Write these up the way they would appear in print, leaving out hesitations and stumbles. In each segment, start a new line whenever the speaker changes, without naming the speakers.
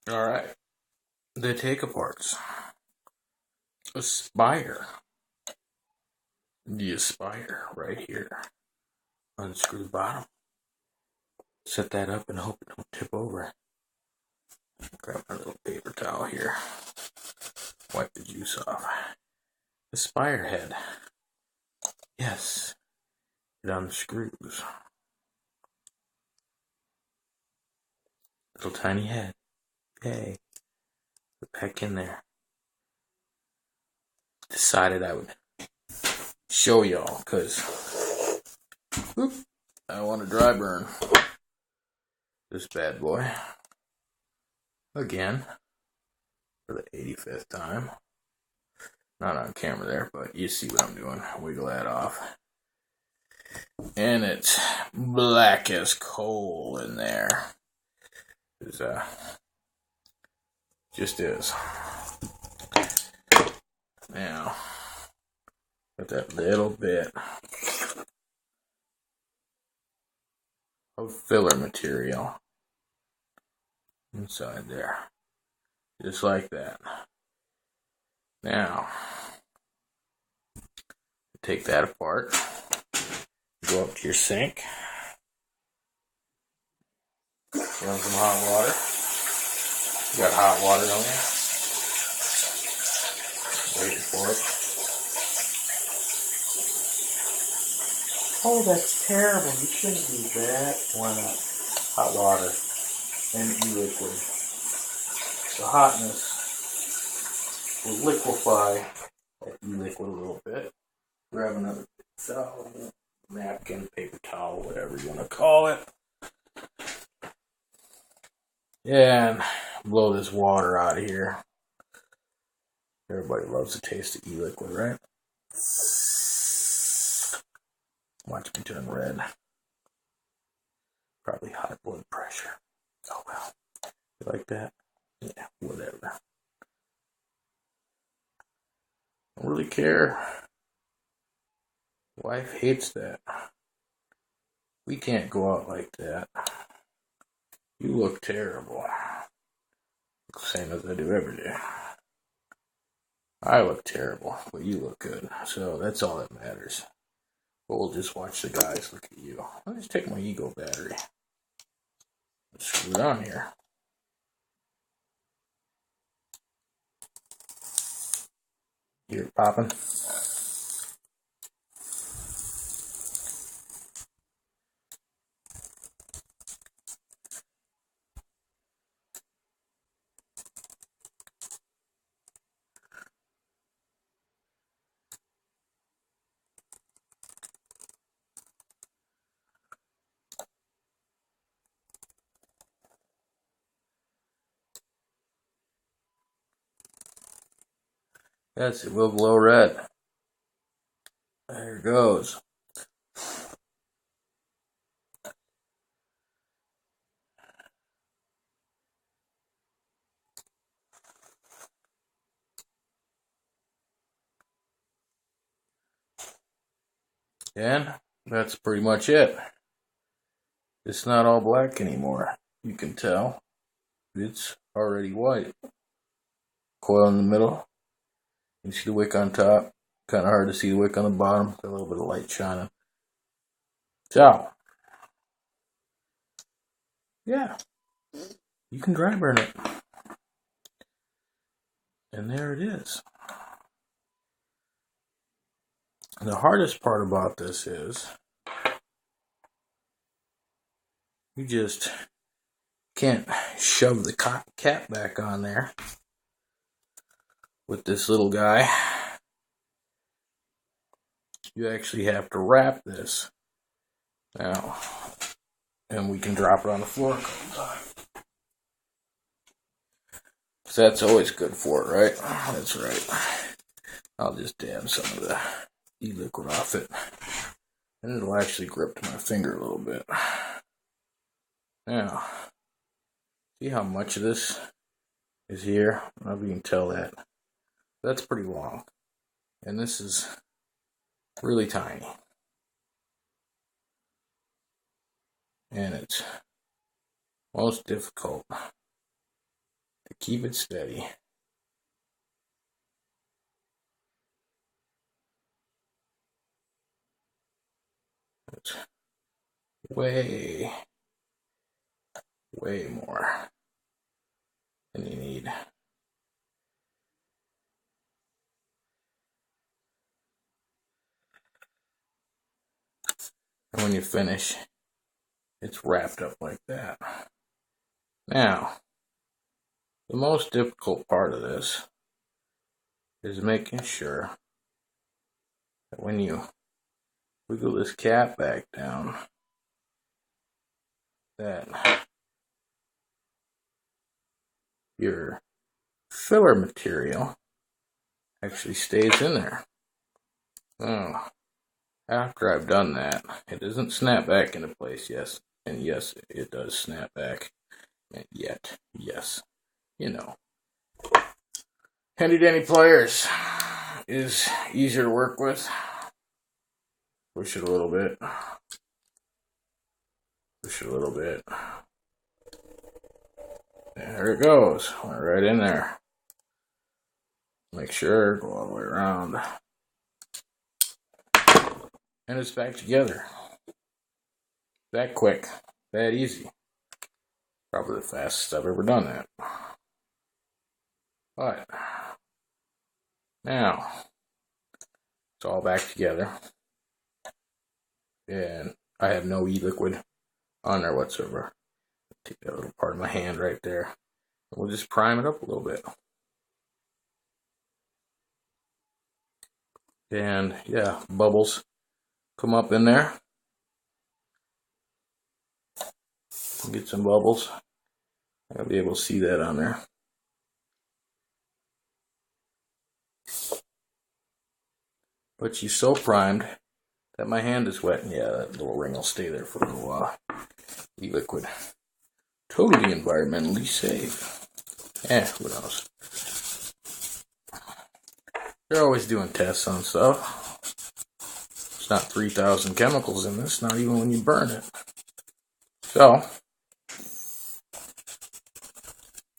Alright, the take aparts. Aspire. The aspire right here. Unscrew the bottom. Set that up and hope it don't tip over. Grab my little paper towel here. Wipe the juice off. Aspire head. Yes, it unscrews. Little tiny head. Yay. Put back in there. Decided I would show y'all because I want to dry burn this bad boy again for the 85th time. Not on camera there, but you see what I'm doing. Wiggle that off. And it's black as coal in there. It's, just is. Now, got that little bit of filler material inside there. Just like that. Now, take that apart. Go up to your sink. Run some hot water. You got hot water on there. Waiting for it. Oh, that's terrible. You shouldn't do that. Why not? Hot water and e-liquid. The hotness will liquefy that e-liquid a little bit. Grab another towel, napkin, paper towel, whatever you want to call it. And blow this water out of here. Everybody loves the taste of e-liquid, right? Watch me turn red. Probably high blood pressure. Oh well. You like that? Yeah, whatever. Don't really care. Wife hates that. We can't go out like that. You look terrible. Same as I do every day. I look terrible, but you look good. So that's all that matters. But we'll just watch the guys look at you. I'll just take my ego battery. Screw it on here. Hear it popping? Yes, it will glow red. There it goes. And that's pretty much it. It's not all black anymore. You can tell. It's already white. Coil in the middle. You see the wick on top. Kind of hard to see the wick on the bottom. Got a little bit of light shining. So, yeah. You can dry burn it. And there it is. And the hardest part about this is you just can't shove the cap back on there with this little guy. You actually have to wrap this now, and we can drop it on the floor a couple times. So that's always good for it, right? That's right. I'll just dab some of the e-liquid off it, and it'll actually grip to my finger a little bit. Now, see how much of this is here? I don't know if you can tell that. That's pretty long, and this is really tiny. And it's most difficult keep it steady. It's way more than you need. And when you finish, it's wrapped up like that. Now, the most difficult part of this is making sure that when you wiggle this cap back down, that your filler material actually stays in there. Oh, after I've done that, it doesn't snap back into place, yes. And yes, it does snap back. And yet, yes, you know. Handy Dandy Pliers is easier to work with. Push it a little bit. Push it a little bit. There it goes. Went right in there. Make sure, go all the way around. And it's back together. That quick. That easy. Probably the fastest I've ever done that. But now it's all back together. And I have no e-liquid on there whatsoever. Take that little part of my hand right there. We'll just prime it up a little bit. And yeah, bubbles come up in there. Get some bubbles. I'll be able to see that on there. But she's so primed that my hand is wet. And yeah, that little ring will stay there for a little while. E-liquid. Totally environmentally safe. Who knows? They're always doing tests on stuff. It's not 3,000 chemicals in this, not even when you burn it. So,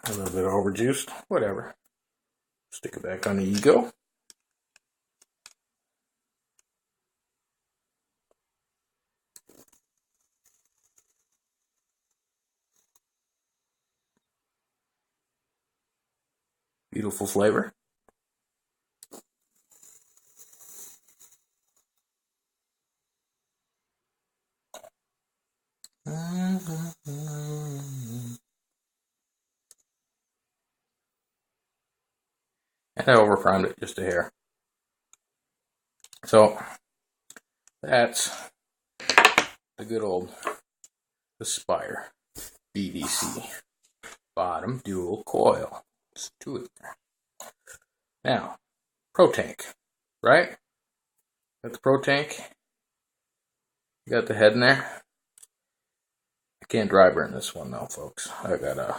a little bit overjuiced, whatever. Stick it back on the ego. Beautiful flavor. And I over-primed it just a hair. So, that's the good old Aspire BDC bottom dual coil. There's two of them. Now, protank, right? Got the protank. You got the head in there. I can't dry burn this one though, folks. I got a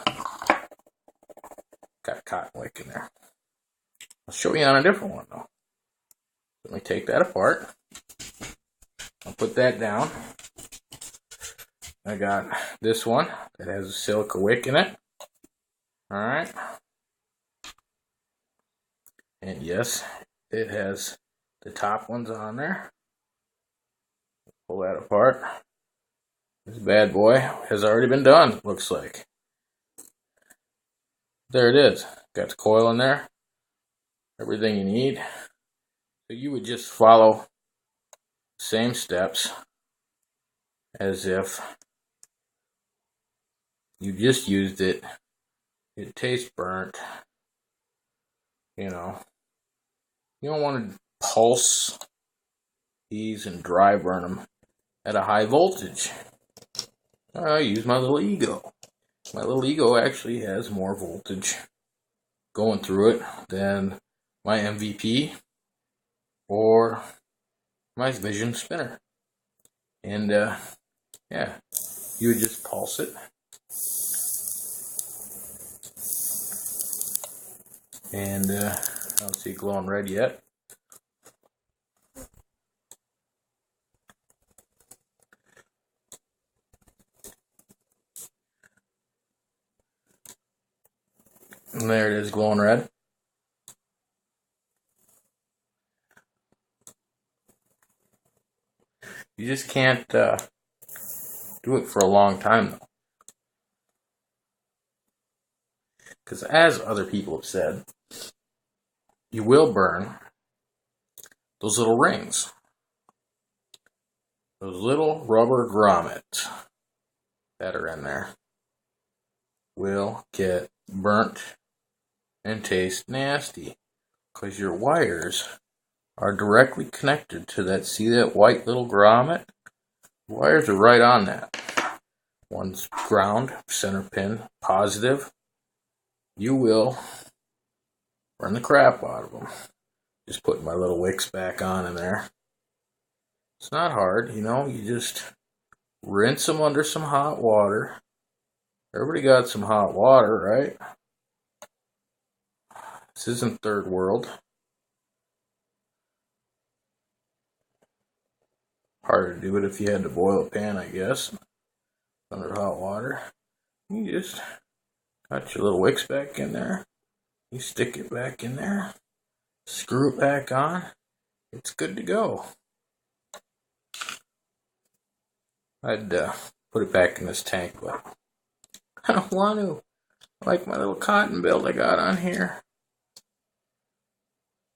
cotton wick in there. I'll show you on a different one though. Let me take that apart. I'll put that down. I got this one that has a silica wick in it. Alright. And yes, it has the top ones on there. Pull that apart. This bad boy has already been done, looks like. There it is. Got the coil in there. Everything you need. So you would just follow the same steps as if you just used it. It tastes burnt. You know. You don't want to pulse these and dry burn them at a high voltage. I use my little ego. My little ego actually has more voltage going through it than my MVP or my Vision spinner. And yeah, you would just pulse it. And I don't see it glowing red yet. And there it is, glowing red. You just can't do it for a long time, though. Because as other people have said, you will burn those little rings. Those little rubber grommets that are in there will get burnt and taste nasty. Because your wires are directly connected to that. See that white little grommet? The wires are right on that. One's ground, center pin, positive. You will burn the crap out of them. Just putting my little wicks back on in there. It's not hard, you know, you just rinse them under some hot water. Everybody got some hot water, right? This isn't third world. Harder to do it if you had to boil a pan, I guess, under hot water. You just got your little wicks back in there. You stick it back in there. Screw it back on. It's good to go. I'd put it back in this tank, but I don't want to. I like my little cotton belt I got on here.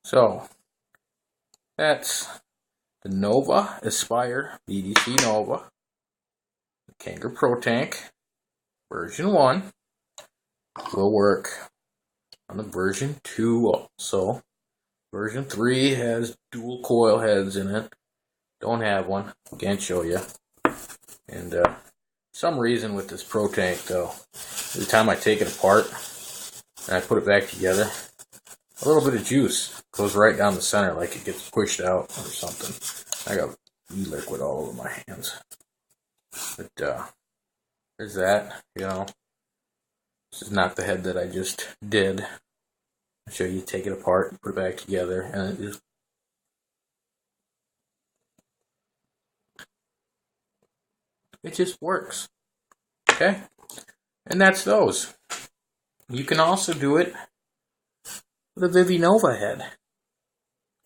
So, that's the Nova Aspire BDC Nova, the Kangaroo protank, version 1, will work on the version 2 also. Version 3 has dual coil heads in it. Don't have one. Can't show you. And some reason with this protank though, every time I take it apart and I put it back together, a little bit of juice goes right down the center like it gets pushed out or something. I got e-liquid all over my hands. But there's that, you know. This is not the head that I just did. I'll show you, take it apart, put it back together, and it just works. Okay? And that's those. You can also do it with a Vivi Nova head.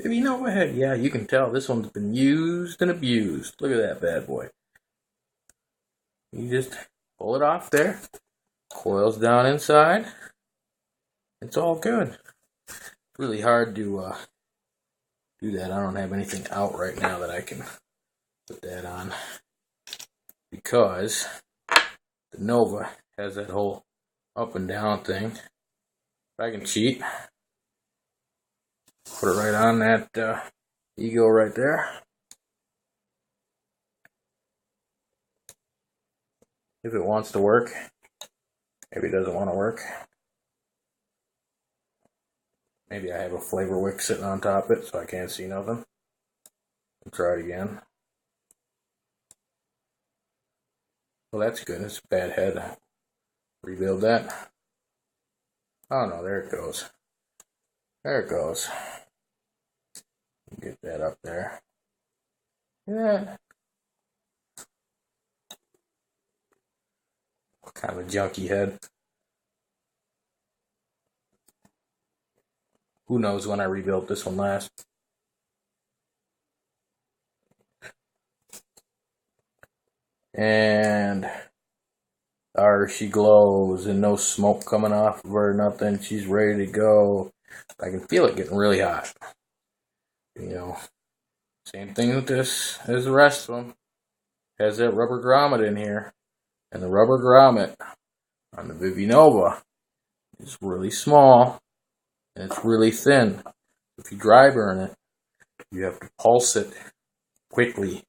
Vivi Nova head, yeah, you can tell this one's been used and abused. Look at that bad boy. You just pull it off there, coils down inside. It's all good. It's really hard to do that. I don't have anything out right now that I can put that on, because the Nova has that whole up and down thing. If I can cheat, put it right on that ego right there. If it wants to work, maybe it doesn't want to work. Maybe I have a flavor wick sitting on top of it so I can't see nothing. I'll try it again. Well, that's good. It's a bad head. Rebuild that. Oh no, there it goes. There it goes. Get that up there. Yeah. Kind of a junky head. Who knows when I rebuilt this one last. And there she glows, and no smoke coming off of her, nothing. She's ready to go. I can feel it getting really hot. You know, same thing with this as the rest of them. Has that rubber grommet in here. And the rubber grommet on the Vivi Nova is really small, and it's really thin. If you dry burn it, you have to pulse it quickly.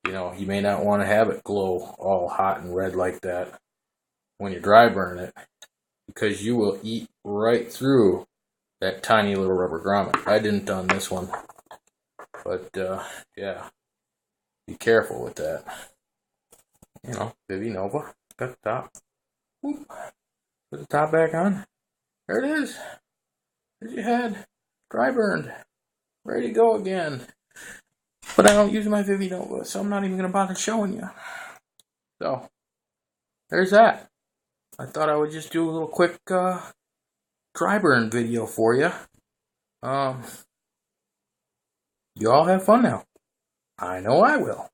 You know, you may not want to have it glow all hot and red like that when you dry burn it, because you will eat right through that tiny little rubber grommet. I didn't on this one, but yeah, be careful with that. You know, Vivi Nova, got the top. Whoop. Put the top back on. There it is. There's your head. Dry burned. Ready to go again. But I don't use my Vivi Nova, so I'm not even going to bother showing you. So, there's that. I thought I would just do a little quick dry burn video for you. You all have fun now. I know I will.